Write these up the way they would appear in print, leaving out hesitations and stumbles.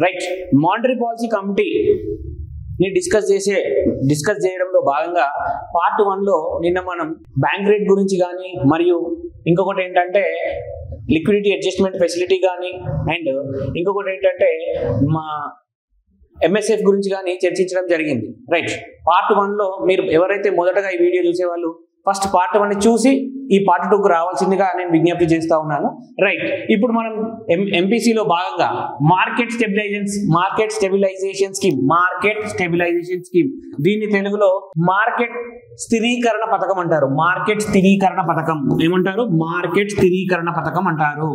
Right. Monetary policy committee ని discuss చేయడంలో భాగంగా పార్ట్ 1లో నిన్న మనం బ్యాంక్ రేట్ గురించి కానీ మరియు ఇంకొకటి ఏంటంటే లిక్విడిటీ అడ్జస్ట్మెంట్ ఫెసిలిటీ కానీ అండ్ ఇంకొకటి ఏంటంటే మా ఎంఎస్ఎఫ్ గురించి కానీ చర్చించడం జరిగింది. రైట్. పార్ట్ 1లో మీరు ఎవరైతే మొదటగా ఈ వీడియో చూసేవాళ్ళు ఫస్ట్ పార్ట్ 1 చూసి ఈ పార్ట్ 2కు రావాల్సిందిగా నేను విజ్ఞప్తి చేస్తా ఉన్నాను. రైట్. ఇప్పుడు మనం ఎంపీసీలో భాగంగా మార్కెట్ స్టెబిలైజేషన్ స్కీమ్ దీన్ని తెలుగులో మార్కెట్ స్థిరీకరణ పథకం అంటారు. మార్కెట్ స్థిరీకరణ పథకం ఏమంటారు? మార్కెట్ స్థిరీకరణ పథకం అంటారు.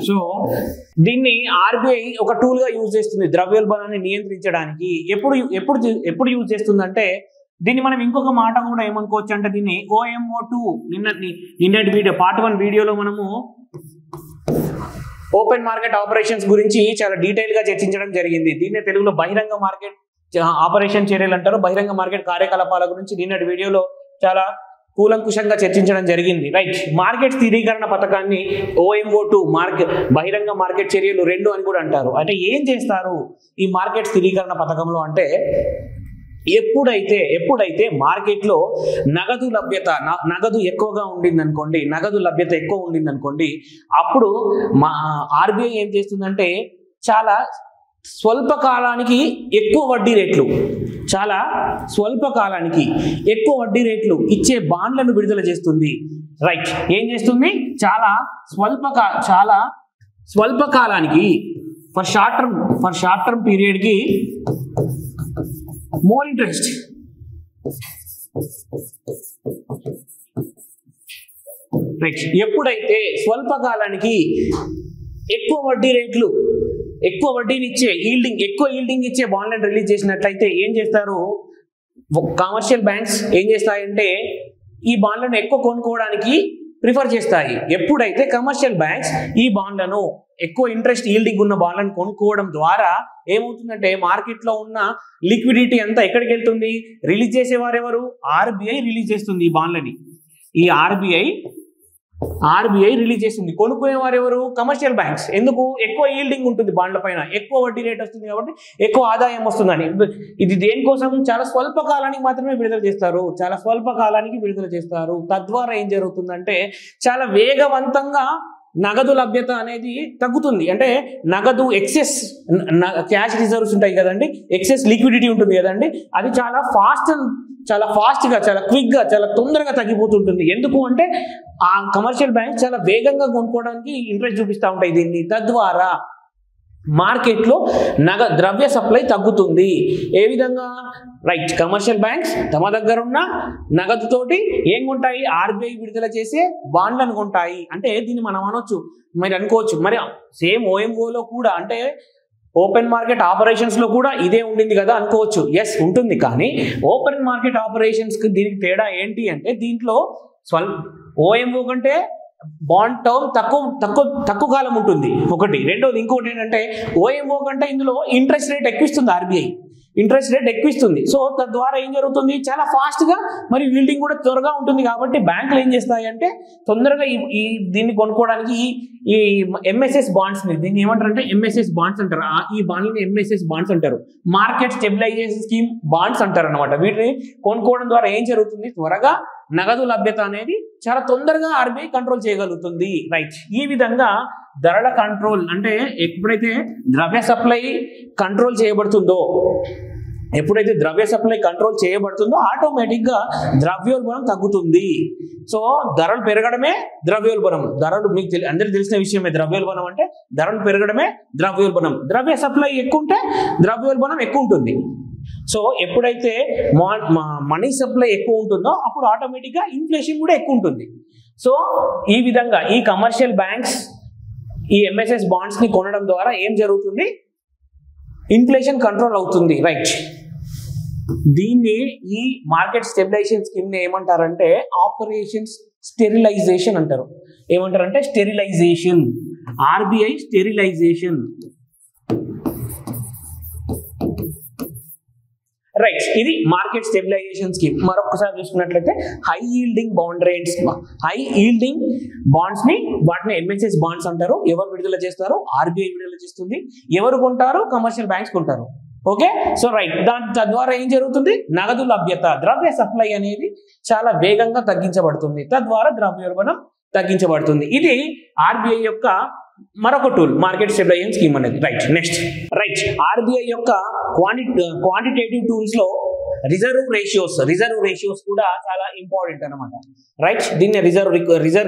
సో దీన్ని ఆర్బీఐ ఒక టూల్ గా యూజ్ చేస్తుంది ద్రవ్యోల్బణాన్ని నియంత్రించడానికి. ఎప్పుడు యూజ్ చేస్తుందంటే దీన్ని మనం ఇంకొక మాట కూడా ఏమనుకోవచ్చు అంటే దీన్ని OMO2 నిన్నటి వీడియో పార్ట్ 1 వీడియోలో మనము ఓపెన్ మార్కెట్ ఆపరేషన్స్ గురించి చాలా డీటెయిల్ గా చర్చించడం జరిగింది. దీన్ని తెలుగులో బహిరంగ మార్కెట్ ఆపరేషన్ చర్యలు అంటారు. బహిరంగ మార్కెట్ కార్యకలాపాల గురించి నిన్నటి వీడియోలో చాలా కూలంకుషంగా చర్చించడం జరిగింది. రైట్. మార్కెట్ స్థిరీకరణ పథకాన్ని OMO2 బహిరంగ మార్కెట్ చర్యలు 2 అని కూడా అంటారు. అంటే ఏం చేస్తారు ఈ మార్కెట్ స్థిరీకరణ పథకంలో అంటే ఎప్పుడైతే మార్కెట్లో నగదు ఎక్కువగా ఉండిందనుకోండి, నగదు లభ్యత ఎక్కువ ఉండిందనుకోండి, అప్పుడు ఆర్బీఐ ఏం చేస్తుందంటే చాలా స్వల్పకాలానికి ఎక్కువ వడ్డీ రేట్లు ఇచ్చే బాండ్లను విడుదల చేస్తుంది. రైట్. ఏం చేస్తుంది? చాలా స్వల్పకాలానికి ఫర్ షార్ట్ టర్మ్ పీరియడ్ కి మోర్ ఇంట్రెస్ట్ రైట్. ఎప్పుడైతే స్వల్పకాలానికి ఎక్కువ వడ్డీని ఇచ్చే ఎక్కువ ఈల్డింగ్ ఇచ్చే బాండ్లను రిలీజ్ చేసినట్లయితే ఏం చేస్తారు? కమర్షియల్ బ్యాంక్స్ ఏం చేస్తాయంటే ఈ బాండ్లను ఎక్కువ కొనుక్కోవడానికి ప్రిఫర్ చేస్తాయి. ఎప్పుడైతే కమర్షియల్ బ్యాంక్స్ ఈ బాండ్లను ఎక్కువ ఇంట్రెస్ట్ ఈల్డింగ్ ఉన్న బాండ్లను కొనుక్కోవడం ద్వారా ఏమవుతుందంటే మార్కెట్లో ఉన్న లిక్విడిటీ అంతా ఎక్కడికి వెళ్తుంది? రిలీజ్ చేసేవారు ఎవరు? ఆర్బీఐ రిలీజ్ చేస్తుంది ఈ బాండ్లని. ఈ ఆర్బీఐ రిలీజ్ చేస్తుంది. కొనుక్కునేవారు ఎవరు? Commercial banks. ఎందుకు? ఎక్కువ ఈల్డింగ్ ఉంటుంది బాండ్ల పైన, ఎక్కువ వడ్డీ రేట్ వస్తుంది కాబట్టి ఎక్కువ ఆదాయం వస్తుందని. ఇది దేనికోసం? చాలా స్వల్పకాలానికి మాత్రమే విడుదల చేస్తారు. తద్వారా ఏం జరుగుతుందంటే చాలా వేగవంతంగా నగదు లభ్యత అనేది తగ్గుతుంది. అంటే నగదు ఎక్సెస్ క్యాష్ రిజర్వ్స్ ఉంటాయి కదండి, ఎక్సెస్ లిక్విడిటీ ఉంటుంది కదండి, అది చాలా ఫాస్ట్గా చాలా క్విక్గా చాలా తొందరగా తగ్గిపోతుంటుంది. ఎందుకు అంటే ఆ కమర్షియల్ బ్యాంక్ చాలా వేగంగా కొనుక్కోవడానికి ఇంట్రెస్ట్ చూపిస్తూ ఉంటాయి దీన్ని. తద్వారా మార్కెట్లో ద్రవ్య సప్లై తగ్గుతుంది. ఏ విధంగా? రైట్. కమర్షియల్ బ్యాంక్స్ తమ దగ్గర ఉన్న నగదుతోటి ఏం కొంటాయి? ఆర్బీఐ విడుదల చేసే బాండ్లను కొంటాయి. అంటే దీన్ని మనం అనొచ్చు, మరి అనుకోవచ్చు మరి సేమ్ OMOలో కూడా అంటే ఓపెన్ మార్కెట్ ఆపరేషన్స్ లో కూడా ఇదే ఉండింది కదా అనుకోవచ్చు. ఎస్ ఉంటుంది. కానీ ఓపెన్ మార్కెట్ ఆపరేషన్స్ కి దీనికి తేడా ఏంటి అంటే దీంట్లో OMO కంటే బాండ్ టర్మ్ తక్కువ కాలం ఉంటుంది ఒకటి. రెండోది ఇంకోటి ఏంటంటే OMO కంటే ఇందులో ఇంట్రెస్ట్ రేట్ ఎక్కువిస్తుంది ఆర్బీఐ. సో తద్వారా ఏం జరుగుతుంది? చాలా ఫాస్ట్గా మరి ఈల్డింగ్ కూడా త్వరగా ఉంటుంది. కాబట్టి బ్యాంకులు ఏం చేస్తాయి అంటే తొందరగా దీన్ని కొనుక్కోవడానికి ఈ ఎంఎస్ఎస్ బాండ్స్ని దీన్ని ఏమంటారు అంటే ఎంఎస్ఎస్ బాండ్స్ అంటారు. ఈ బాండ్లని ఎంఎస్ఎస్ బాండ్స్ అంటారు. మార్కెట్ స్టెబిలైజేషన్ స్కీమ్ బాండ్స్ అంటారు అనమాట. వీటిని కొనుక్కోవడం ద్వారా ఏం జరుగుతుంది? త్వరగా నగదు లభ్యత అనేది చాలా తొందరగా ఆర్బీఐ కంట్రోల్ చేయగలుగుతుంది. రైట్. ఈ విధంగా ధరల కంట్రోల్ అంటే ఎప్పుడైతే ద్రవ్య సప్లై కంట్రోల్ చేయబడుతుందో ఆటోమేటిక్గా ద్రవ్యోల్బణం తగ్గుతుంది. సో ధరలు పెరగడమే ద్రవ్యోల్బణం. మీకు అందరికీ తెలిసిన విషయమే ద్రవ్యోల్బణం అంటే ధరలు పెరగడమే ద్రవ్యోల్బణం. ద్రవ్య సప్లై ఎక్కువ ఉంటే ద్రవ్యోల్బణం ఎక్కువ ఉంటుంది. సో ఎప్పుడైతే మనీ సప్లై ఎక్కువ ఉంటుందో అప్పుడు ఆటోమేటిక్గా ఇన్ఫ్లేషన్ కూడా ఎక్కువ ఉంటుంది. సో ఈ విధంగా ఈ కమర్షియల్ బ్యాంక్స్ ఈ ఎంఎస్ఎస్ బాండ్స్ ని కొనడం ద్వారా ఏం జరుగుతుంది? ఇన్ఫ్లేషన్ కంట్రోల్ అవుతుంది. రైట్. దీన్ని ఈ మార్కెట్ స్టెబిలైజేషన్ స్కీమ్ ని ఏమంటారంటే ఆపరేషన్స్ స్టెరిలైజేషన్ అంటారు. ఏమంటారంటే స్టెరిలైజేషన్. RBI sterilization. రైట్, ఇది మార్కెట్ స్టెబిలైజేషన్ స్కీమ్. మరొకసారి చూసుకున్నట్లయితే high yielding bond rates, high yielding bonds ని వాటిని ఎంఎస్ఎస్ బాండ్స్ అంటారు. ఎవరు విడుదల చేస్తారు? ఆర్బీఐ విడుదల చేస్తుంది. ఎవరు కొంటారు? కమర్షియల్ బ్యాంక్స్ కొంటారు. ఓకే, సో రైట్, తద్వారా ఏం జరుగుతుంది? నగదు లభ్యత, ద్రవ్య సప్లై అనేది చాలా వేగంగా తగ్గించబడుతుంది. తద్వారా ద్రవ్యోల్బణం తగ్గించబడుతుంది. ఇది ఆర్బీఐ యొక్క మరొక టూల్, మార్కెట్ స్టెబిలైజేషన్ స్కీమ్ అనేది. రైట్, నెక్స్ట్ రైట్, ఆర్బీఐ యొక్క క్వాంటిటేటివ్ టూల్స్ లో రిజర్వ్ రేషియోస్ కూడా చాలా ఇంపార్టెంట్ అన్నమాట. రైట్, దీన్ని రిజర్వ్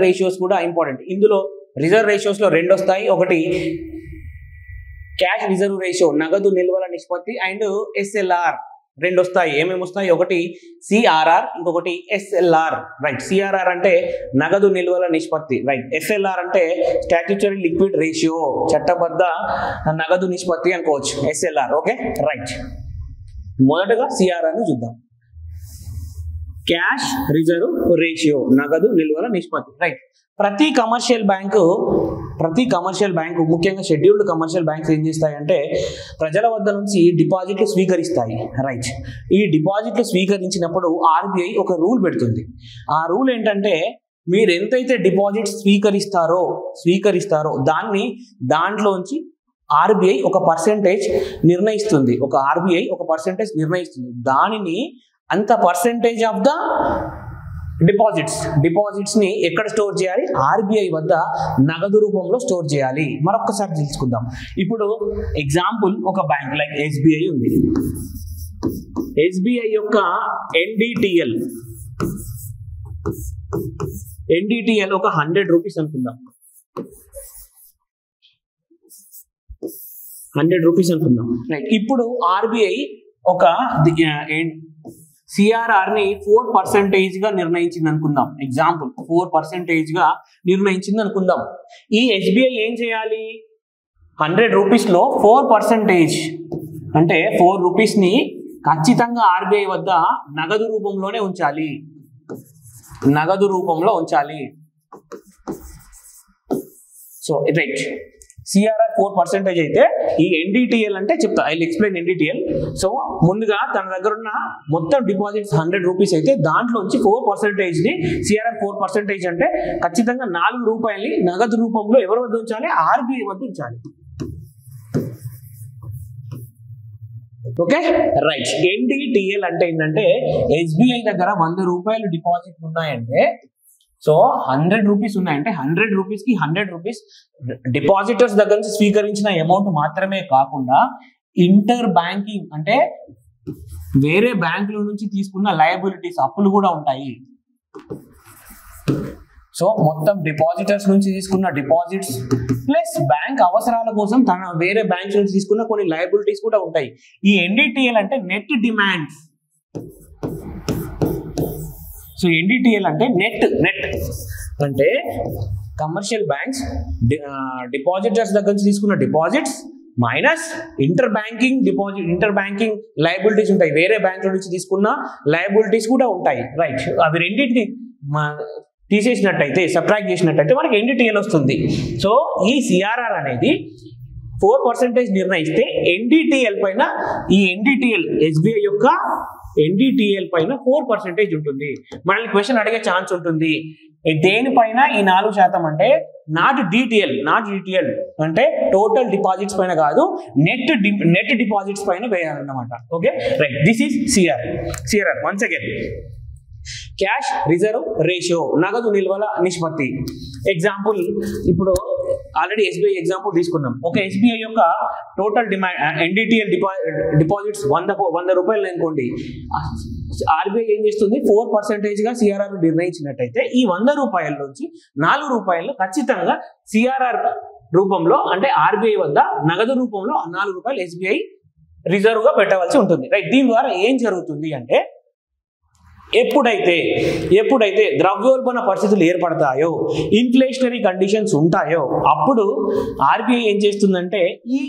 రేషియోస్ కూడా ఇంపార్టెంట్. ఇందులో రిజర్వ్ రేషియోస్ లో రెండు వస్తాయి. ఒకటి క్యాష్ రిజర్వ్ రేషియో, నగదు నిల్వల నిష్పత్తి, అండ్ ఎస్ఎల్ఆర్ రెండు వస్తాయి. ఏమేమి వస్తాయి? ఒకటి సిఆర్ఆర్, ఇంకొకటి ఎస్ఎల్ఆర్. రైట్, సిఆర్ఆర్ అంటే నగదు నిల్వల నిష్పత్తి. రైట్, ఎస్ఎల్ఆర్ అంటే స్టాట్యూటరీ లిక్విడ్ రేషియో, చట్టబద్ధ నగదు నిష్పత్తి అనుకోవచ్చు, ఎస్ఎల్ఆర్. ఓకే, రైట్, మొదటగా సిఆర్ఆర్ ని చూద్దాం. క్యాష్ రిజర్వ్ రేషియో, నగదు నిల్వల నిష్పత్తి. రైట్, ప్రతి కమర్షియల్ బ్యాంకు ముఖ్యంగా షెడ్యూల్డ్ కమర్షియల్ బ్యాంక్స్ ఏం చేస్తాయంటే ప్రజల వద్ద నుంచి డిపాజిట్లు స్వీకరిస్తాయి. రైట్, ఈ డిపాజిట్లు స్వీకరించినప్పుడు ఆర్బీఐ ఒక రూల్ పెడుతుంది. ఆ రూల్ ఏంటంటే మీరు ఎంతైతే డిపాజిట్ స్వీకరిస్తారో దాంట్లోంచి ఆర్బీఐ ఒక పర్సెంటేజ్ నిర్ణయిస్తుంది. దానిని అంత పర్సెంటేజ్ ఆఫ్ ద డిపాజిట్స్ ని ఎక్కడ స్టోర్ చేయాలి? ఆర్బీఐ వద్ద నగదు రూపంలో స్టోర్ చేయాలి. మరొకసారి తెలుసుకుందాం. ఇప్పుడు ఎగ్జాంపుల్, ఒక బ్యాంక్ లైక్ ఎస్బీఐ ఉంది. ఎస్బీఐ యొక్క ఎన్డిటిఎల్ ఒక 100 రూపీస్ అనుకుందాం. 100 రూపీస్ అనుకుందాం. రైట్, ఇప్పుడు ఆర్బీఐ ఒక సిఆర్ఆర్ ని 4% గా నిర్ణయించింది అనుకుందాం. ఎగ్జాంపుల్, 4% గా నిర్ణయించింది అనుకుందాం. ఈ ఎస్బీఐ ఏం చేయాలి? 100 రూపీస్ లో 4% అంటే 4 రూపీస్ ని ఖచ్చితంగా ఆర్బీఐ వద్ద నగదు రూపంలో ఉంచాలి. సో రైట్, సిఆర్ఆర్ 4% అయితే ఈ ఎన్డిటిఎల్ అంటే చెప్తా, ఐ విల్ ఎక్స్ప్లెయిన్ ఎన్డిటిఎల్. సో ముందుగా తన దగ్గర ఉన్న మొత్తం డిపాజిట్స్ 100 రూపీస్ అయితే దాంట్లోంచి 4% ని, సిఆర్ఆర్ 4% అంటే ఖచ్చితంగా 4 రూపాయలని నగదు రూపంలో ఎవరి వద్ద ఉంచాలి? ఆర్బీఐ వద్ద ఉంచాలి. ఓకే, రైట్, ఎన్డిటిఎల్ అంటే ఏంటంటే ఎస్బీఐ దగ్గర 100 రూపాయలు డిపాజిట్ ఉన్నాయంటే, సో 100 రూపీస్ ఉన్నాయంటే 100 రూపీస్ కి 100 రూపీస్ డిపాజిటర్స్ దగ్గర నుంచి స్వీకరించిన అమౌంట్ మాత్రమే కాకుండా ఇంటర్ బ్యాంకింగ్ అంటే వేరే బ్యాంకుల నుంచి తీసుకున్న లయబిలిటీస్, అప్పులు కూడా ఉంటాయి. సో మొత్తం డిపాజిటర్స్ నుంచి తీసుకున్న డిపాజిట్స్ ప్లస్ బ్యాంక్ అవసరాల కోసం వేరే బ్యాంక్స్ నుంచి తీసుకున్న కొన్ని లయబిలిటీస్ కూడా ఉంటాయి. ఈ ఎన్డిటిఎల్ అంటే నెట్ డిమాండ్. సో ఎన్డిటిఎల్ అంటే నెట్ అంటే కమర్షియల్ బ్యాంక్స్ డిపాజిటర్స్ దగ్గర నుంచి తీసుకున్న deposits minus inter banking liabilities ఉంటాయి. వేరే బ్యాంకుల నుంచి తీసుకున్న లయబిలిటీస్ కూడా ఉంటాయి. రైట్, అవి రెండింటిని తీసేసినట్టయితే, సబ్ట్రాక్ట్ చేసినట్టయితే మనకి ఎన్డిటిఎల్ వస్తుంది. సో ఈ సిఆర్ఆర్ అనేది 4% నిర్ణయిస్తే ఎన్డిటిఎల్ పైన, ఈ ఎన్డిటిఎల్ ఎస్బీఐ యొక్క ఎన్డిటిఎల్ పైన 4% ఉంటుంది. మనల్ని క్వశ్చన్ అడిగే ఛాన్స్ ఉంటుంది, దేనిపైన ఈ 4% అంటే నాట్ డిటిఎల్ అంటే టోటల్ డిపాజిట్స్ పైన కాదు, నెట్ డిపాజిట్స్ పైన వేయాలన్నమాట. Okay, right, this is CRR. Once again, cash reserve ratio, నగదు నిల్వల నిష్పత్తి. ఎగ్జాంపుల్, ఇప్పుడు ఆల్రెడీ ఎస్బీఐ ఎగ్జాంపుల్ తీసుకున్నాం. ఒక ఎస్బీఐ యొక్క టోటల్ ఎన్డిటిఎల్ డిపాజిట్స్ 100 రూపాయలు అనుకోండి. ఆర్బీఐ ఏం చేస్తుంది? 4% గా సిఆర్ఆర్ నిర్ణయించినట్టయితే ఈ 100 రూపాయల నుంచి 4 రూపాయలు ఖచ్చితంగా సిఆర్ఆర్ రూపంలో అంటే ఆర్బీఐ వద్ద నగదు రూపంలో 4 రూపాయలు ఎస్బీఐ రిజర్వ్ గా పెట్టవలసి ఉంటుంది. రైట్, దీని ద్వారా ఏం జరుగుతుంది అంటే ఎప్పుడైతే ద్రవ్యోల్బణ పరిస్థితులు ఏర్పడతాయో, ఇన్ఫ్లేషనరీ కండిషన్స్ ఉంటాయో, అప్పుడు ఆర్బీఐ ఏం చేస్తుందంటే ఈ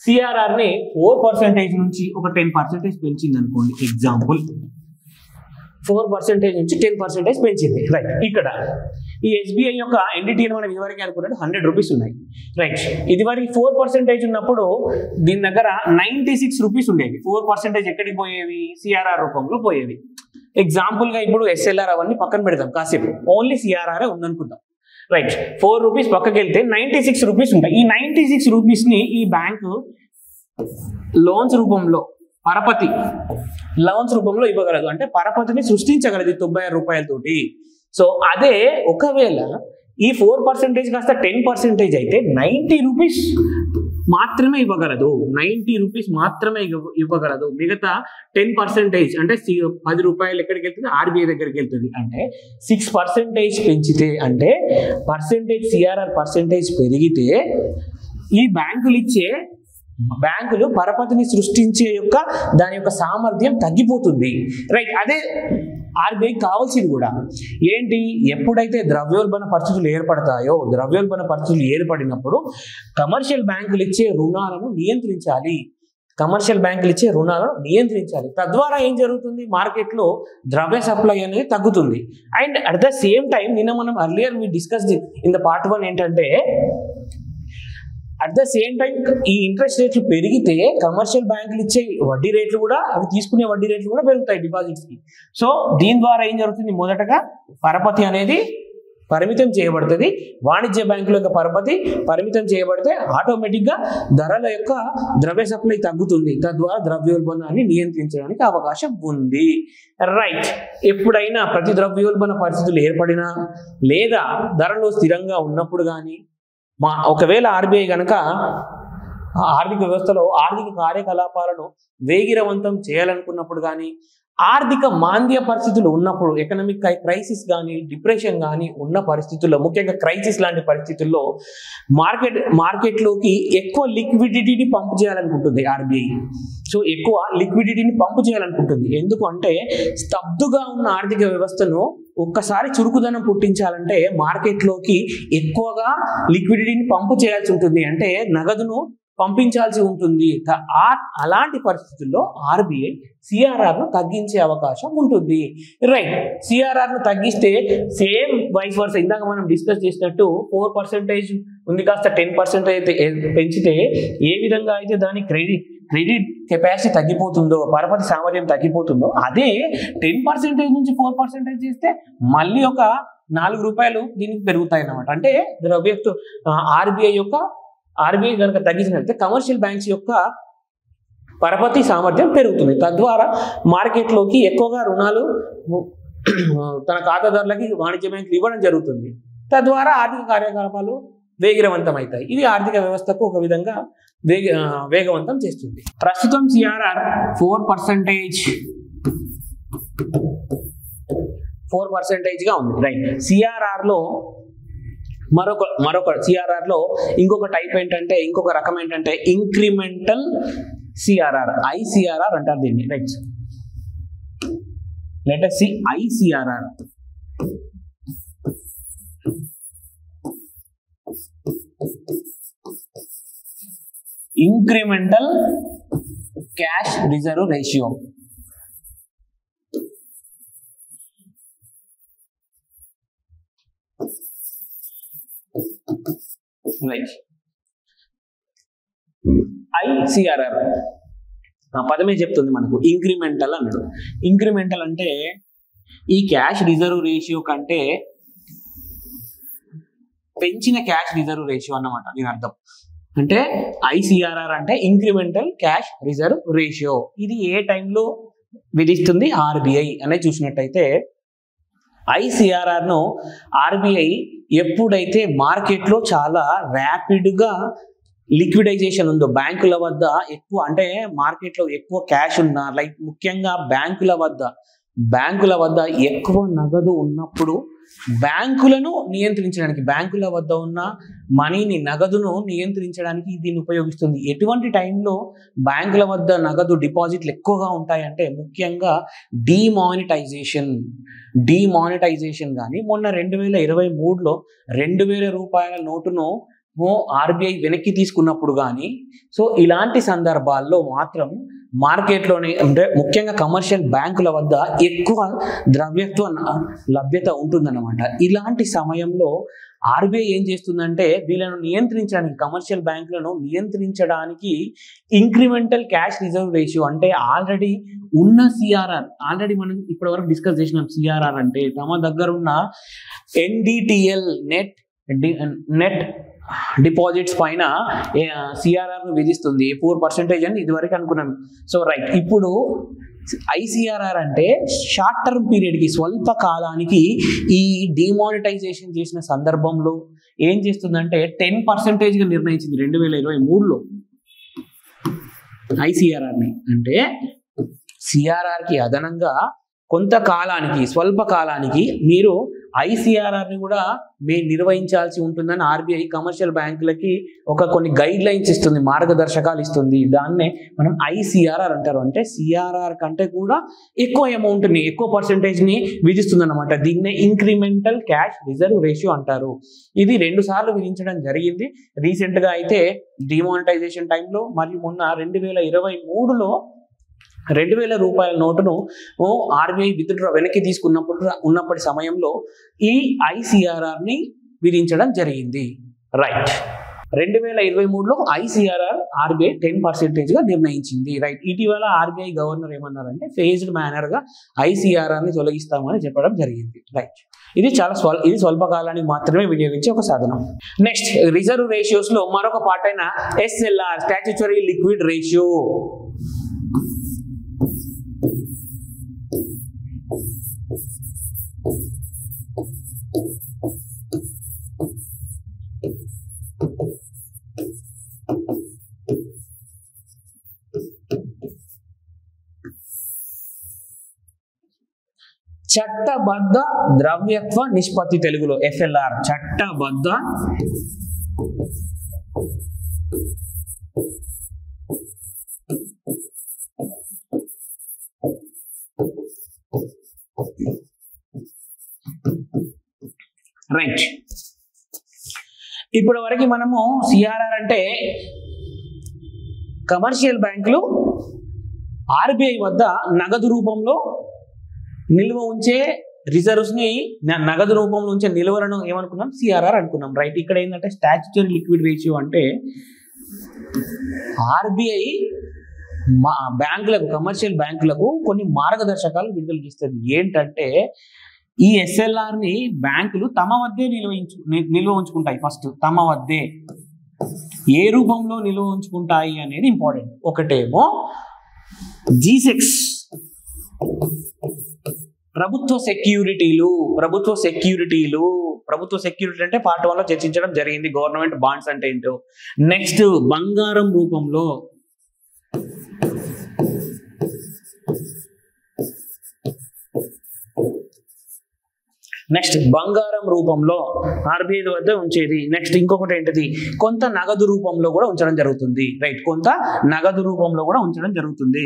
సిఆర్ఆర్ ని 4% నుంచి ఒక 10% పెంచింది అనుకోండి. ఎగ్జాంపుల్, 4% నుంచి 10% పెంచింది. రైట్, ఇక్కడ ఈ ఎస్బీఐ యొక్క ఎన్డిటీ మనం ఇదివరకు అనుకున్నట్టు 100 రూపీస్ ఉన్నాయి, రైట్. ఇదివరకు 4% ఉన్నప్పుడు దీని దగ్గర 96 రూపీస్ ఉండేవి. 4% ఎక్కడికి పోయేవి? సిఆర్ఆర్ రూపంలో పోయేవి. ఎగ్జాంపుల్ గా ఇప్పుడు ఎస్ఎల్ఆర్ అవన్నీ పక్కన పెడతాం కాసేపు, ఓన్లీ సిఆర్ఆర్ ఉందనుకుందాం, రైట్. 4 రూపీస్ పక్కకి వెళ్తే 96 రూపీస్ ఉంటాయి. ఈ 96 రూపీస్ ని ఈ బ్యాంకు లోన్స్ రూపంలో, పరపతి లోన్స్ రూపంలో ఇవ్వగలదు. అంటే పరపతిని సృష్టించగలదు 96 రూపాయలతోటి. సో అదే ఒకవేళ ఈ 4% కాస్త 10% అయితే 90 రూపీస్ మాత్రమే ఇవ్వగలదు. 90 రూపీస్ మాత్రమే ఇవ్వగలదు. మిగతా 10% అంటే 10 రూపాయలు ఎక్కడికి వెళ్తుంది? ఆర్బీఐ దగ్గరికి వెళ్తుంది. అంటే 6% పెంచితే, అంటే సిఆర్ఆర్ పర్సెంటేజ్ పెరిగితే ఈ బ్యాంకులు పరపతిని సృష్టించే దాని యొక్క సామర్థ్యం తగ్గిపోతుంది, రైట్. అదే ఆర్బీఐ కావాల్సింది కూడా ఏంటి? ఎప్పుడైతే ద్రవ్యోల్బణ పరిస్థితులు ఏర్పడతాయో, ద్రవ్యోల్బణ పరిస్థితులు ఏర్పడినప్పుడు కమర్షియల్ బ్యాంకులు ఇచ్చే రుణాలను నియంత్రించాలి. తద్వారా ఏం జరుగుతుంది? మార్కెట్లో ద్రవ్య సప్లై అనేది తగ్గుతుంది. And at the same time నిన్న మనం earlier we discussed in the part 1 ఏంటంటే, అట్ ద సేమ్ టైం ఈ ఇంట్రెస్ట్ రేట్లు పెరిగితే కమర్షియల్ బ్యాంకులు ఇచ్చే వడ్డీ రేట్లు కూడా, అవి తీసుకునే వడ్డీ రేట్లు కూడా పెరుగుతాయి డిపాజిట్స్ కి. సో దీని ద్వారా ఏం జరుగుతుంది? మొదటగా పరపతి అనేది పరిమితం చేయబడుతుంది. వాణిజ్య బ్యాంకుల యొక్క పరపతి పరిమితం చేయబడితే ఆటోమేటిక్ గా ధరల యొక్క ద్రవ్య సప్లై తగ్గుతుంది. తద్వారా ద్రవ్యోల్బణాన్ని నియంత్రించడానికి అవకాశం ఉంది, రైట్. ఎప్పుడైనా ప్రతి ద్రవ్యోల్బణ పరిస్థితులు ఏర్పడినా లేదా ధరలు స్థిరంగా ఉన్నప్పుడు కానీ, ఒకవేళ ఆర్బీఐ కనుక ఆర్థిక వ్యవస్థలో ఆర్థిక కార్యకలాపాలను వేగిరవంతం చేయాలనుకున్నప్పుడు కానీ, ఆర్థిక మాంద్య పరిస్థితులు ఉన్నప్పుడు, ఎకనామిక్ క్రైసిస్ కానీ డిప్రెషన్ కానీ ఉన్న పరిస్థితుల్లో, ముఖ్యంగా క్రైసిస్ లాంటి పరిస్థితుల్లో మార్కెట్లోకి ఎక్కువ లిక్విడిటీని పంపు చేయాలనుకుంటుంది ఆర్బీఐ. సో ఎక్కువ లిక్విడిటీని పంపు చేయాలనుకుంటుంది. ఎందుకంటే స్తబ్దుగా ఉన్న ఆర్థిక వ్యవస్థను ఒక్కసారి చురుకుదనం పుట్టించాలంటే మార్కెట్లోకి ఎక్కువగా లిక్విడిటీని పంపు చేయాల్సి ఉంటుంది, అంటే నగదును పంపించాల్సి ఉంటుంది. అలాంటి పరిస్థితుల్లో ఆర్బీఐ సిఆర్ఆర్ను తగ్గించే అవకాశం ఉంటుంది, రైట్. సిఆర్ఆర్ను తగ్గిస్తే సేమ్ వైస్ వర్స, ఇందాక మనం డిస్కస్ చేసినట్టు 4% ఉంది కాస్త 10% అయితే పెంచితే ఏ విధంగా అయితే దాని క్రెడిట్ కెపాసిటీ తగ్గిపోతుందో, పరపతి సామర్థ్యం తగ్గిపోతుందో, అదే 10% నుంచి 4% చేస్తే మళ్ళీ ఒక 4 రూపాయలు దీనికి పెరుగుతాయి అన్నమాట. అంటే ఆర్బీఐ కనుక తగ్గించినట్లయితే కమర్షియల్ బ్యాంక్స్ యొక్క పరపతి సామర్థ్యం పెరుగుతుంది. తద్వారా మార్కెట్లోకి ఎక్కువగా రుణాలు తన ఖాతాదారులకి వాణిజ్య బ్యాంకులు ఇవ్వడం జరుగుతుంది. తద్వారా ఆర్థిక కార్యకలాపాలు వేగవంతం అవుతాయి. ఇది ఆర్థిక వ్యవస్థకు ఒక విధంగా వేగవంతం చేస్తుంది. ప్రస్తుతం సిఆర్ఆర్ 4% గా ఉంది, రైట్. సిఆర్ఆర్ లో మరొక సిఆర్ఆర్ లో ఇంకొక టైప్ ఏంటంటే, ఇంకొక రకం ఏంటంటే ఇంక్రిమెంటల్ సిఆర్ఆర్, ఐసిఆర్ఆర్ అంటారు దీన్ని, right. Let us see ICRR. Incremental cash reserve ratio. Right. ICRR పదమే చెప్తుంది మనకు ఇంక్రిమెంటల్ అన్నాడు. ఇంక్రిమెంటల్ అంటే ఈ క్యాష్ రిజర్వ్ రేషియో కంటే పెంచిన క్యాష్ రిజర్వ్ రేషియో అన్నమాట దీని అర్థం. అంటే ఐసిఆర్ఆర్ అంటే ఇంక్రిమెంటల్ క్యాష్ రిజర్వ్ రేషియో. ఇది ఏ టైంలో విధిస్తుంది? ఆర్బీఐ అనేది చూసినట్టయితే ఐసిఆర్ఆర్ ను ఆర్బీఐ ఎప్పుడైతే మార్కెట్లో చాలా ర్యాపిడ్గా లిక్విడైజేషన్ ఉందో, బ్యాంకుల వద్ద ఎక్కువ, అంటే మార్కెట్లో ఎక్కువ క్యాష్ ఉన్నా, లైక్ ముఖ్యంగా బ్యాంకుల వద్ద ఎక్కువ నగదు ఉన్నప్పుడు బ్యాంకులను నియంత్రించడానికి, బ్యాంకుల వద్ద ఉన్న మనీని, నగదును నియంత్రించడానికి దీన్ని ఉపయోగిస్తుంది. ఎటువంటి టైంలో బ్యాంకుల వద్ద నగదు డిపాజిట్లు ఎక్కువగా ఉంటాయంటే ముఖ్యంగా డిమానిటైజేషన్ కానీ, మొన్న 2023లో 2000 రూపాయల నోటును ఆర్బీఐ వెనక్కి తీసుకున్నప్పుడు కానీ, సో ఇలాంటి సందర్భాల్లో మాత్రం మార్కెట్లోని అంటే ముఖ్యంగా కమర్షియల్ బ్యాంకుల వద్ద ఎక్కువ ద్రవ్యత్వ లభ్యత ఉంటుందన్నమాట. ఇలాంటి సమయంలో ఆర్బీఐ ఏం చేస్తుందంటే వీళ్ళను నియంత్రించడానికి, కమర్షియల్ బ్యాంకులను నియంత్రించడానికి ఇంక్రిమెంటల్ క్యాష్ రిజర్వ్ రేషియో అంటే ఆల్రెడీ ఉన్న సిఆర్ఆర్, ఆల్రెడీ మనం ఇప్పటి వరకు డిస్కస్ చేసినాం. సిఆర్ఆర్ అంటే తమ దగ్గర ఉన్న NDTL నెట్ డిపాజిట్స్ పైన సిఆర్ఆర్ ను విధిస్తుంది. 4% అని ఇదివరకు అనుకున్నాం. సో రైట్, ఇప్పుడు ICRR అంటే షార్ట్ టర్మ్ పీరియడ్కి, స్వల్ప కాలానికి ఈ డిమానిటైజేషన్ చేసిన సందర్భంలో ఏం చేస్తుందంటే 10%గా నిర్ణయించింది 2023లో ICRRని. అంటే సిఆర్ఆర్కి అదనంగా కొంతకాలానికి, స్వల్ప కాలానికి మీరు ICRRని కూడా మీరు నిర్వహించాల్సి ఉంటుందని ఆర్బీఐ కమర్షియల్ బ్యాంకులకి కొన్ని గైడ్ లైన్స్ ఇస్తుంది, మార్గదర్శకాలు ఇస్తుంది. దాన్నే మనం ICRR అంటారు. అంటే సిఆర్ఆర్ కంటే కూడా ఎక్కువ అమౌంట్ని, ఎక్కువ పర్సెంటేజ్ని విధిస్తుంది అనమాట. దీన్నే ఇంక్రిమెంటల్ క్యాష్ రిజర్వ్ రేషియో అంటారు. ఇది 2 సార్లు విధించడం జరిగింది. రీసెంట్గా అయితే డిమానిటైజేషన్ టైంలో, మరియు మొన్న 2023లో 2000 రూపాయల నోటును ఆర్బీఐ విత్డ్రా వెనక్కి ఉన్నప్పటి సమయంలో ఈ ICRRని విధించడం జరిగింది. రైట్, 2023లో ICRR ఆర్బీఐ 10%గా నిర్ణయించింది. రైట్, ఇటీవల ఆర్బీఐ గవర్నర్ ఏమన్నారంటే ఫేజ్డ్ మేనర్గా ICRRని తొలగిస్తామని చెప్పడం జరిగింది. రైట్, ఇది స్వల్పకాలానికి మాత్రమే వినియోగించే ఒక సాధనం. నెక్స్ట్, రిజర్వ్ రేషియోస్ లో మరొక పార్ట్ అయిన SLR, స్టాట్యుటరీ లిక్విడ్ రేషియో. చట్టబద్ధ ద్రవ్యత్వ నిష్పత్తి, తెలుగులో FLR. చట్టబద్ధ రైట్, ఇప్పటి వరకు మనము సిఆర్ఆర్ అంటే కమర్షియల్ బ్యాంకులు ఆర్బీఐ వద్ద నగదు రూపంలో నిల్వ ఉంచే రిజర్వ్స్ ని, నగదు రూపంలో ఉంచే నిల్వలను ఏమనుకున్నాం, సిఆర్ఆర్ అనుకున్నాం. రైట్, ఇక్కడ ఏంటంటే స్టాట్యుటరీ లిక్విడ్ రేషియో అంటే ఆర్బీఐ బ్యాంకులకు, కమర్షియల్ బ్యాంకులకు కొన్ని మార్గదర్శకాలు విడుదల చేస్తుంది. ఏంటంటే ఈ SLRని బ్యాంకులు తమ వద్దే నిల్వ ఉంచుకుంటాయి. ఫస్ట్ తమ వద్దే ఏ రూపంలో నిల్వ ఉంచుకుంటాయి అనేది ఇంపార్టెంట్. ఒకటేమో G-Secs, ప్రభుత్వ సెక్యూరిటీలు. ప్రభుత్వ సెక్యూరిటీ అంటే పార్ట్ 1లో చర్చించడం జరిగింది, గవర్నమెంట్ బాండ్స్ అంటే ఏంటో. నెక్స్ట్, బంగారం రూపంలో. నెక్స్ట్, బంగారం రూపంలో ఆర్బీఐ వద్ద ఉంచేది. నెక్స్ట్, ఇంకొకటి ఏంటిది, కొంత నగదు రూపంలో కూడా ఉంచడం జరుగుతుంది. రైట్, కొంత నగదు రూపంలో కూడా ఉంచడం జరుగుతుంది.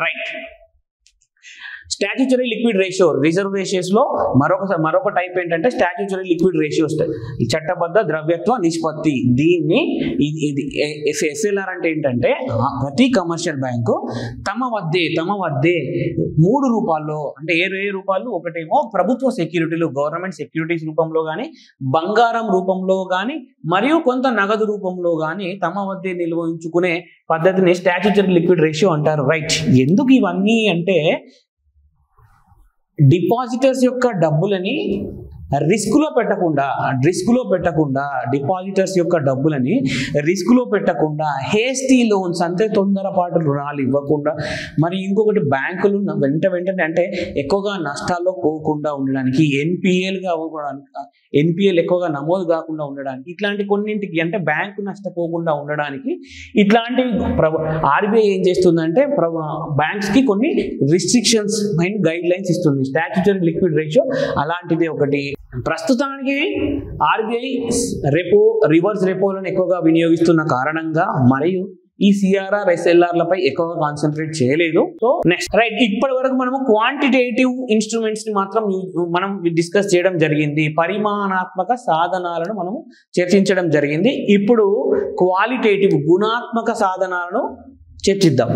Right, statutory liquid ratio, reserve ratios లో మరొక టైప్ ఏంటంటే స్టాట్యుటరీ లిక్విడ్ రేషియోస్, చట్టబద్ధ ద్రవ్యత్వ నిష్పత్తి. దీన్ని SLR అంటే ఏంటంటే ప్రతి కమర్షియల్ బ్యాంకు తమ వద్దే 3 రూపాల్లో, అంటే ఏ రూపాలు, ఒకటేమో ప్రభుత్వ సెక్యూరిటీలు, గవర్నమెంట్ సెక్యూరిటీస్ రూపంలో కానీ, బంగారం రూపంలో కానీ, మరియు కొంత నగదు రూపంలో కానీ తమ వద్దే నిల్వ ఉంచుకునే పద్ధతిని స్టాట్యుటరీ లిక్విడ్ రేషియో అంటారు. రైట్, ఎందుకు ఇవన్నీ అంటే డిపాజిటర్స్ యొక్క డబ్బులని రిస్క్లో పెట్టకుండా డిపాజిటర్స్ యొక్క డబ్బులని రిస్క్లో పెట్టకుండా, హేస్టీ లోన్స్ అంటే తొందరపాటు రుణాలు ఇవ్వకుండా, మరి ఇంకొకటి బ్యాంకులు వెంటనే అంటే ఎక్కువగా నష్టాల్లో పోకుండా ఉండడానికి, ఎన్పిఎల్ ఎక్కువగా నమోదు కాకుండా ఉండడానికి, ఇట్లాంటి కొన్నింటికి అంటే బ్యాంకు నష్టపోకుండా ఉండడానికి ఇట్లాంటి ఆర్బీఐ ఏం చేస్తుందంటే బ్యాంక్స్కి కొన్ని రిస్ట్రిక్షన్స్ అండ్ గైడ్ లైన్స్ ఇస్తుంది. స్టాట్యుటరీ లిక్విడ్ రేషియో అలాంటిది ఒకటి. ప్రస్తుతానికి ఆర్బీఐ రివర్స్ రెపోలను ఎక్కువగా వినియోగిస్తున్న కారణంగా, మరియు ఈ సిఆర్ఆర్ ఎస్ఎల్ఆర్లపై ఎక్కువగా కాన్సన్ట్రేట్ చేయలేదు. సో నెక్స్ట్ రైట్, ఇప్పటి వరకు మనము క్వాంటిటేటివ్ ఇన్స్ట్రుమెంట్స్ ని మాత్రం మనం డిస్కస్ చేయడం జరిగింది. పరిమాణాత్మక సాధనాలను మనము చర్చించడం జరిగింది. ఇప్పుడు క్వాలిటేటివ్ గుణాత్మక సాధనాలను చర్చిద్దాం.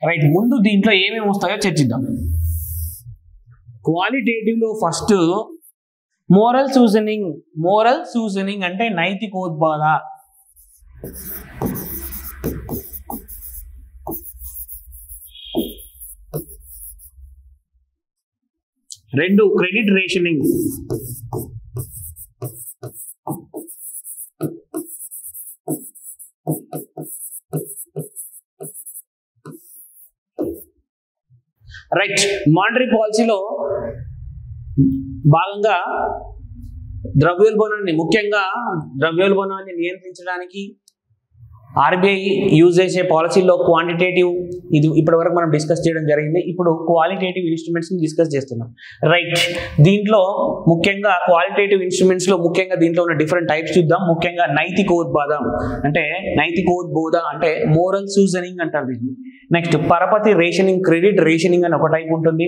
రైట్, ముందు దీంట్లో ఏమేమి వస్తాయో చర్చిద్దాం. క్వాలిటేటివ్ లో ఫస్ట్ మోరల్ సూజనింగ్. మోరల్ సూజనింగ్ అంటే నైతికోద్బోధ. రెండు క్రెడిట్ రేషనింగ్. రైట్, మానిటరీ పాలసీలో భాగంగా ద్రవ్యోల్బణాన్ని, ముఖ్యంగా ద్రవ్యోల్బణాన్ని నియంత్రించడానికి ఆర్బీఐ యూజ్ చేసే పాలసీలో క్వాంటిటేటివ్, ఇది ఇప్పటి వరకు మనం డిస్కస్ చేయడం జరిగింది. ఇప్పుడు క్వాలిటేటివ్ ఇన్స్ట్రుమెంట్స్ని డిస్కస్ చేస్తున్నాం. రైట్, దీంట్లో ముఖ్యంగా క్వాలిటేటివ్ ఇన్స్ట్రుమెంట్స్లో ముఖ్యంగా దీంట్లో ఉన్న డిఫరెంట్ టైప్స్ చూద్దాం. ముఖ్యంగా నైతికోద్బోధ అంటే మోరల్ సూజనింగ్ అంటారు దీన్ని. నెక్స్ట్ పరపతి రేషనింగ్, క్రెడిట్ రేషనింగ్ అని ఒక టైప్ ఉంటుంది.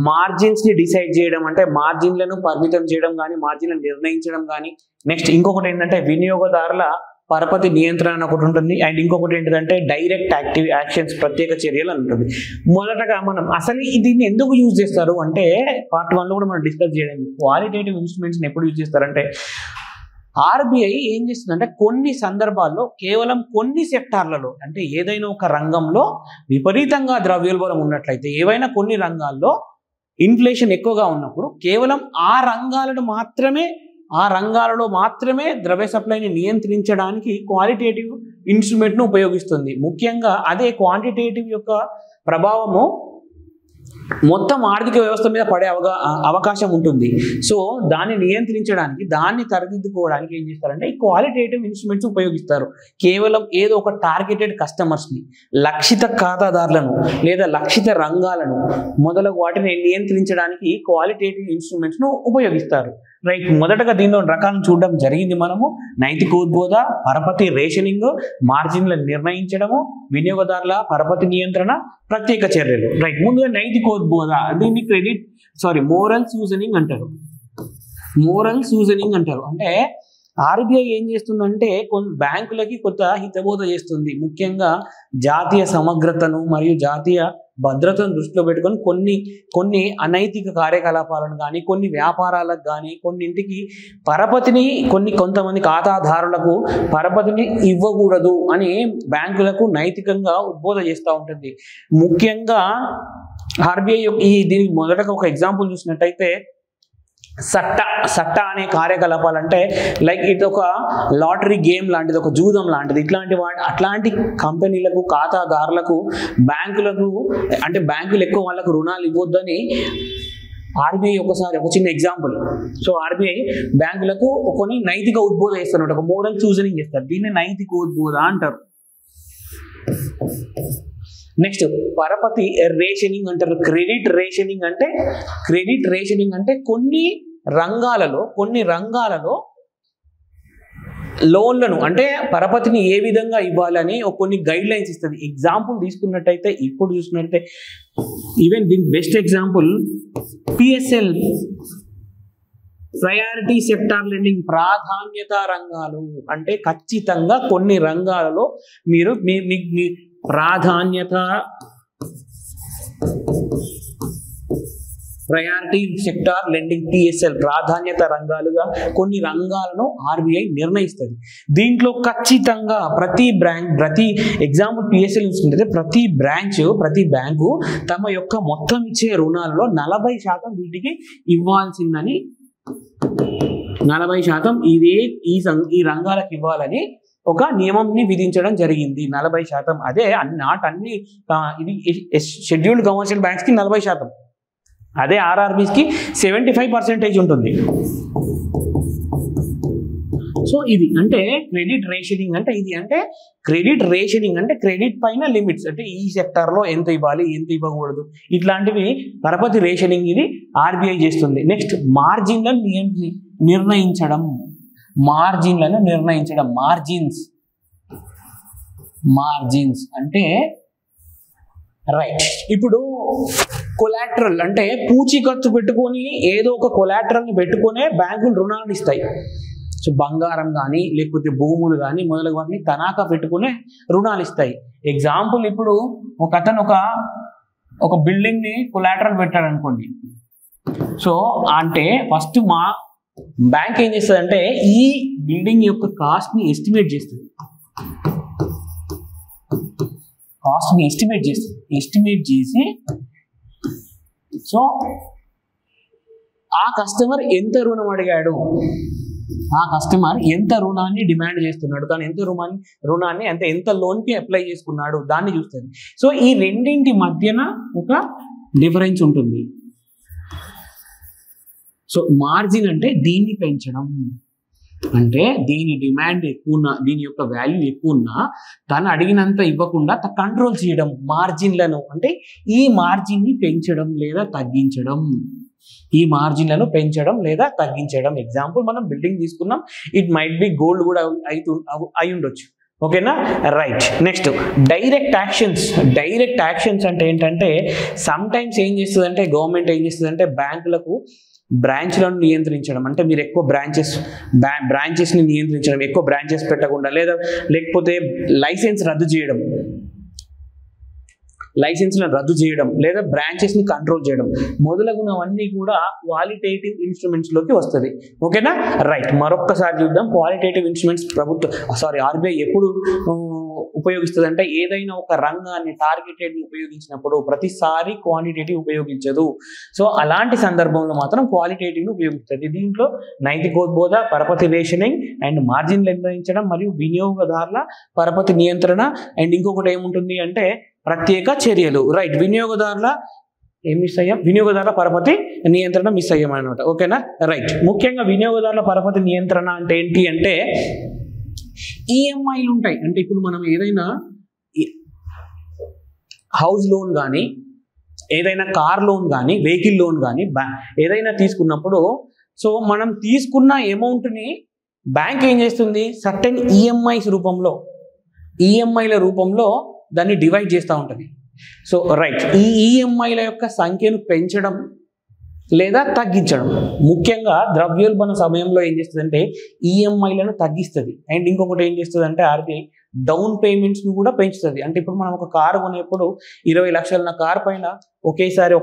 మార్జిన్స్ ని డిసైడ్ చేయడం అంటే మార్జిన్లను పరిమితం చేయడం కానీ, మార్జిన్లను నిర్ణయించడం కానీ. నెక్స్ట్ ఇంకొకటి ఏంటంటే వినియోగదారుల పరపతి నియంత్రణ అని ఒకటి ఉంటుంది. అండ్ ఇంకొకటి ఏంటంటే డైరెక్ట్ యాక్షన్స్, ప్రత్యేక చర్యలు అని ఉంటుంది. మొదటగా మనం అసలు దీన్ని ఎందుకు యూజ్ చేస్తారు అంటే పార్ట్ 1లో కూడా మనం డిస్కస్ చేయడం. క్వాలిటేటివ్ ఇన్స్ట్రుమెంట్స్ని ఎప్పుడు యూజ్ చేస్తారంటే ఆర్బీఐ ఏం చేస్తుందంటే కొన్ని సందర్భాల్లో కేవలం కొన్ని సెక్టార్లలో, అంటే ఏదైనా ఒక రంగంలో విపరీతంగా ద్రవ్యోల్బణం ఉన్నట్లయితే, ఏవైనా కొన్ని రంగాల్లో ఇన్ఫ్లేషన్ ఎక్కువగా ఉన్నప్పుడు కేవలం ఆ రంగాలలో మాత్రమే ద్రవ్య సప్లైని నియంత్రించడానికి క్వాలిటేటివ్ ఇన్స్ట్రుమెంట్ను ఉపయోగిస్తుంది. ముఖ్యంగా అదే క్వాంటిటేటివ్ యొక్క ప్రభావము మొత్తం ఆర్థిక వ్యవస్థ మీద పడే అవకాశం ఉంటుంది. సో దాన్ని నియంత్రించడానికి, దాన్ని తరదిద్దుకోవడానికి ఏం చేస్తారంటే ఈ క్వాలిటేటివ్ ఇన్స్ట్రుమెంట్స్ ఉపయోగిస్తారు. కేవలం ఏదో ఒక టార్గెటెడ్ కస్టమర్స్ని, లక్షిత ఖాతాదారులను లేదా లక్షిత రంగాలను మొదలగు వాటిని నియంత్రించడానికి క్వాలిటేటివ్ ఇన్స్ట్రుమెంట్స్ను ఉపయోగిస్తారు. రైట్, మొదటగా దీనిలో రకాలను చూడడం జరిగింది మనము. నైతికోద్బోధ, పరపతి రేషనింగ్, మార్జిన్లను నిర్ణయించడము, వినియోగదారుల పరపతి నియంత్రణ, ప్రత్యేక చర్యలు. రైట్, ముందుగా నైతికోద్బోధ, దీన్ని మోరల్ సూజనింగ్ అంటారు. మోరల్ సూజనింగ్ అంటారు అంటే ఆర్బీఐ ఏం చేస్తుందంటే బ్యాంకులకి కొత్త హితబోధ చేస్తుంది. ముఖ్యంగా జాతీయ సమగ్రతను మరియు జాతీయ భద్రతను దృష్టిలో పెట్టుకొని కొన్ని అనైతిక కార్యకలాపాలను కానీ, కొన్ని వ్యాపారాలకు కానీ, కొన్నింటికి పరపతిని కొంతమంది ఖాతాదారులకు పరపతిని ఇవ్వకూడదు అని బ్యాంకులకు నైతికంగా ఉద్బోధ చేస్తూ ఉంటుంది. ముఖ్యంగా ఆర్బీఐ దీనికి మొదటగా ఒక ఎగ్జాంపుల్ చూసినట్టయితే సట్టా అనే కార్యకలాపాలు, అంటే లైక్ ఇది ఒక లాటరీ గేమ్ లాంటిది, ఒక జూదం లాంటిది. అట్లాంటి కంపెనీలకు, ఖాతాదారులకు, బ్యాంకులు ఎక్కువ వాళ్ళకు రుణాలు ఇవ్వద్దని ఆర్బీఐ ఒక చిన్న ఎగ్జాంపుల్. సో ఆర్బీఐ బ్యాంకులకు కొన్ని నైతిక ఉద్బోధ చేస్తారు, ఒక మోరల్ సూజనింగ్ చేస్తారు. దీన్ని నైతికోద్బోధ అంటారు. నెక్స్ట్ పరపతి రేషనింగ్ అంటారు. క్రెడిట్ రేషనింగ్ అంటే కొన్ని రంగాలలో లోన్లను, అంటే పరపతిని ఏ విధంగా ఇవ్వాలని కొన్ని గైడ్ లైన్స్ ఇస్తుంది. ఎగ్జాంపుల్ తీసుకున్నట్టయితే, ఇప్పుడు చూసినట్టయితే ఈవెన్ దీని best example పిఎస్ఎల్, priority sector lending, ప్రాధాన్యత రంగాలు. అంటే ఖచ్చితంగా కొన్ని రంగాలలో మీరు మీ ప్రాధాన్యత, ప్రయారిటీ సెక్టార్ లెండింగ్ పిఎస్ఎల్, ప్రాధాన్యత రంగాలుగా కొన్ని రంగాలను ఆర్బీఐ నిర్ణయిస్తుంది. దీంట్లో ఖచ్చితంగా ప్రతి ఎగ్జాంపుల్ పిఎస్ఎల్ చూసుకుంటే ప్రతి బ్యాంకు తమ యొక్క మొత్తం ఇచ్చే రుణాల్లో 40% వీటికి ఇవ్వాల్సిందని, 40% ఈ రంగాలకు ఇవ్వాలని ఒక నియమంని విధించడం జరిగింది. 40%. అదే ఇది షెడ్యూల్డ్ కమర్షియల్ బ్యాంక్స్ కి 40%, అదే ఆర్ఆర్బీస్ కి 75% ఉంటుంది. సో ఇది అంటే క్రెడిట్ రేషనింగ్ అంటే ఇది అంటే క్రెడిట్ రేషనింగ్ అంటే క్రెడిట్ పైన లిమిట్స్ అంటే ఈ సెక్టార్లో ఎంత ఇవ్వాలి ఎంత ఇవ్వకూడదు ఇట్లాంటివి పరపతి రేషనింగ్ ఇది ఆర్బీఐ చేస్తుంది. నెక్స్ట్ మార్జిన్లను నిర్ణయించడం, మార్జిన్స్ అంటే రైట్. ఇప్పుడు కొలాటరల్ అంటే పూచీకత్తు పెట్టుకొని ఏదో ఒక కొలాటరల్ని పెట్టుకునే బ్యాంకులు రుణాలు ఇస్తాయి. సో బంగారం కానీ లేకపోతే భూములు కానీ మొదలగు వాటిని తనాఖా పెట్టుకునే రుణాలు ఇస్తాయి. ఎగ్జాంపుల్ ఇప్పుడు ఒక అతను ఒక బిల్డింగ్ని కొలాటరల్ పెట్టాడు అనుకోండి. సో అంటే ఫస్ట్ మా బ్యాంక్ ఏం చేస్తుంది అంటే ఈ బిల్డింగ్ యొక్క కాస్ట్ని ఎస్టిమేట్ చేస్తుంది. ఎస్టిమేట్ చేసి సో ఆ కస్టమర్ ఎంత రుణం అడిగాడు, ఆ కస్టమర్ ఎంత రుణాన్ని డిమాండ్ చేస్తున్నాడు, తను ఎంత రుణాన్ని అంటే ఎంత లోన్కి అప్లై చేసుకున్నాడు దాన్ని చూస్తుంది. సో ఈ రెండింటి మధ్యన ఒక డిఫరెన్స్ ఉంటుంది. సో మార్జిన్ అంటే దీన్ని పెంచడం, అంటే దీని డిమాండ్ ఎక్కువ ఉన్నా దీని యొక్క వాల్యూ ఎక్కువ ఉన్నా తను అడిగినంత ఇవ్వకుండా కంట్రోల్ చేయడం మార్జిన్లను, అంటే ఈ మార్జిన్ని పెంచడం లేదా తగ్గించడం. ఎగ్జాంపుల్ మనం బిల్డింగ్ తీసుకున్నాం, ఇట్ మైట్ బి గోల్డ్ కూడా అయి ఉండొచ్చు. ఓకేనా రైట్. నెక్స్ట్ డైరెక్ట్ యాక్షన్స్ అంటే ఏంటంటే సమ్ టైమ్స్ ఏం చేస్తుందంటే గవర్నమెంట్ ఏం చేస్తుందంటే బ్యాంకులకు బ్రాంచ్లను నియంత్రించడం, అంటే మీరు ఎక్కువ బ్రాంచెస్ని నియంత్రించడం, ఎక్కువ బ్రాంచెస్ పెట్టకుండా లేకపోతే లైసెన్స్లను రద్దు చేయడం లేదా బ్రాంచెస్ని కంట్రోల్ చేయడం మొదలగునవన్నీ కూడా క్వాలిటేటివ్ ఇన్స్ట్రుమెంట్స్లోకి వస్తుంది. ఓకేనా రైట్. మరొక్కసారి చూద్దాం. క్వాలిటేటివ్ ఇన్స్ట్రుమెంట్స్ ఆర్బీఐ ఎప్పుడు ఉపయోగిస్తుంది అంటే ఏదైనా ఒక రంగాన్ని టార్గెటెడ్ని ఉపయోగించినప్పుడు ప్రతిసారి క్వాంటిటేటివ్ ఉపయోగించదు. సో అలాంటి సందర్భంలో మాత్రం క్వాలిటేటివ్ని ఉపయోగిస్తుంది. దీంట్లో నైతికోద్బోధ, పరపతి రేషనింగ్ అండ్ మార్జిన్ నిర్ణయించడం మరియు వినియోగదారుల పరపతి నియంత్రణ అండ్ ఇంకొకటి ఏముంటుంది అంటే ప్రత్యేక చర్యలు. రైట్. వినియోగదారుల పరపతి నియంత్రణ మిస్ అయ్యామన్నమాట. ఓకేనా రైట్. ముఖ్యంగా వినియోగదారుల పరపతి నియంత్రణ అంటే ఏంటి అంటే ఈఎంఐలు ఉంటాయి. అంటే ఇప్పుడు మనం ఏదైనా హౌస్ లోన్ కానీ ఏదైనా కార్ లోన్ కానీ వెహికల్ లోన్ కానీ ఏదైనా తీసుకున్నప్పుడు సో మనం తీసుకున్న అమౌంట్ని బ్యాంక్ ఏం చేస్తుంది సర్టెన్ ఈఎంఐల రూపంలో దాన్ని డివైడ్ చేస్తూ ఉంటుంది. So right. ఈ ఈఎంఐల యొక్క సంఖ్యను పెంచడం లేదా తగ్గించడం, ముఖ్యంగా ద్రవ్యోల్బణ సమయంలో ఏం చేస్తుంది అంటే ఈఎంఐలను తగ్గిస్తుంది. అండ్ ఇంకొకటి ఏం చేస్తుంది అంటే ఆర్బీఐ డౌన్ పేమెంట్స్ని కూడా పెంచుతుంది. అంటే ఇప్పుడు మనం ఒక కారు కొనేప్పుడు 20 లక్షల కార్ పైన ఒకసారి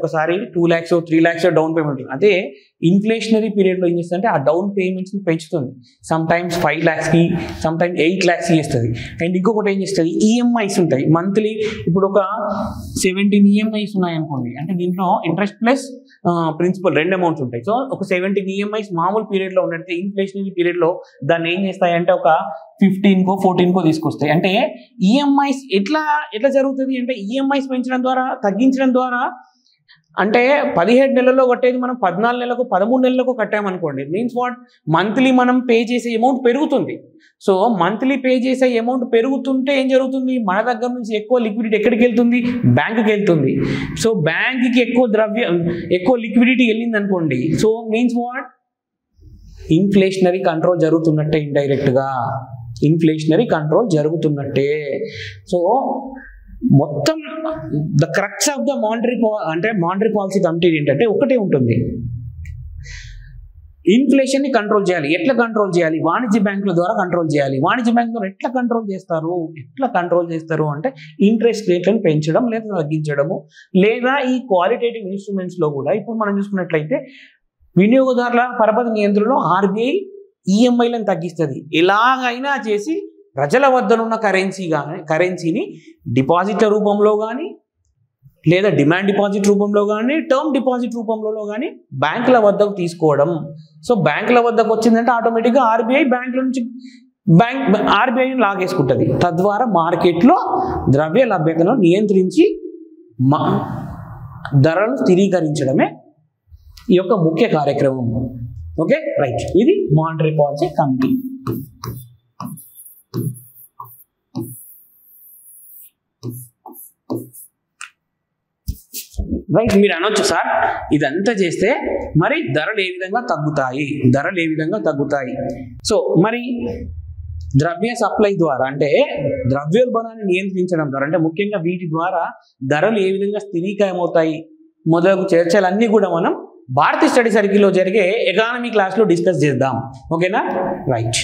2 lakhs 3 lakhs డౌన్ పేమెంట్. అదే ఇన్ఫ్లేషనరీ పీరియడ్లో ఏం చేస్తుంది అంటే ఆ డౌన్ పేమెంట్స్ని పెంచుతుంది. సమ్ టైమ్స్ 5 lakhsకి సమ్ టైమ్స్ 8 lakhsకి ఇస్తుంది. అండ్ ఇంకొకటి ఏం చేస్తుంది ఈఎంఐస్ ఉంటాయి మంత్లీ. ఇప్పుడు ఒక 17 ఈఎంఐస్ ఉన్నాయనుకోండి, అంటే దీంట్లో ఇంట్రెస్ట్ ప్లస్ ప్రిన్సిపల్ 2 అమౌంట్స్ ఉంటాయి. సో ఒక 17 ఈఎంఐస్ మామూలు పీరియడ్లో ఉన్నట్టు ఇన్ఫ్లేషనరీ పీరియడ్లో దాన్ని ఏం చేస్తాయంటే ఒక 15కో 14కో తీసుకొస్తాయి. అంటే ఈఎంఐస్ ఎట్లా జరుగుతుంది అంటే ఈఎంఐస్ పెంచడం ద్వారా తగ్గించడం ద్వారా అంటే 17 నెలల్లో కట్టేది మనం 14 నెలలకు 13 నెలలకు కట్టామనుకోండి. మీన్స్ వాట్ మంత్లీ మనం పే చేసే అమౌంట్ పెరుగుతుంది. సో మంత్లీ పే చేసే అమౌంట్ పెరుగుతుంటే ఏం జరుగుతుంది మన దగ్గర నుంచి ఎక్కువ లిక్విడిటీ ఎక్కడికి వెళ్తుంది బ్యాంకుకి వెళ్తుంది. సో బ్యాంకుకి ఎక్కువ లిక్విడిటీ వెళ్ళింది అనుకోండి. So means what inflationary control జరుగుతున్నట్టే, ఇండైరెక్ట్గా ఇన్ఫ్లేషనరీ కంట్రోల్ జరుగుతున్నట్టే. సో మొత్తం the crux of the monetary policy committee ఏంటంటే ఒకటే ఉంటుంది, ఇన్ఫ్లేషన్ని కంట్రోల్ చేయాలి. ఎట్లా కంట్రోల్ చేయాలి? వాణిజ్య బ్యాంకుల ద్వారా కంట్రోల్ చేయాలి. వాణిజ్య బ్యాంకులు ఎట్లా కంట్రోల్ చేస్తారు అంటే ఇంట్రెస్ట్ రేట్లను పెంచడం లేదా తగ్గించడము, లేదా ఈ క్వాలిటేటివ్ ఇన్స్ట్రుమెంట్స్లో కూడా ఇప్పుడు మనం చూసుకున్నట్లయితే వినియోగదారుల పరపతి నియంత్రణలో ఆర్బీఐ ఈఎంఐలను తగ్గిస్తుంది. ఎలాగైనా చేసి ప్రజల వద్దనున్న కరెన్సీని డిపాజిట్ల రూపంలో కానీ లేదా డిమాండ్ డిపాజిట్ రూపంలో కానీ టర్మ్ డిపాజిట్ రూపంలో కానీ బ్యాంకుల వద్దకు తీసుకోవడం. సో బ్యాంకుల వద్దకు వచ్చిందంటే ఆటోమేటిక్గా ఆర్బీఐ బ్యాంకుల నుంచి ఆర్బీఐని లాగేసుకుంటుంది. తద్వారా మార్కెట్లో ద్రవ్య లభ్యతను నియంత్రించి ధరలను స్థిరీకరించడమే ఈ యొక్క ముఖ్య కార్యక్రమం. Okay right. ఇది మానిటరీ పాలసీ కమిటీ. రైట్, మీరు అనొచ్చు సార్ ఇదంతా చేస్తే మరి ధరలు ఏ విధంగా తగ్గుతాయి. సో మరి ద్రవ్య సప్లై ద్వారా అంటే ద్రవ్యోల్బణాన్ని నియంత్రించడం ద్వారా అంటే ముఖ్యంగా వీటి ద్వారా ధరలు ఏ విధంగా స్థిరీకరమవుతాయి మొదలగు చర్చలన్నీ కూడా మనం భారతీయ స్టడీ సర్కిల్లో జరిగే ఎకానమీ క్లాస్లో డిస్కస్ చేద్దాం. ఓకేనా? రైట్.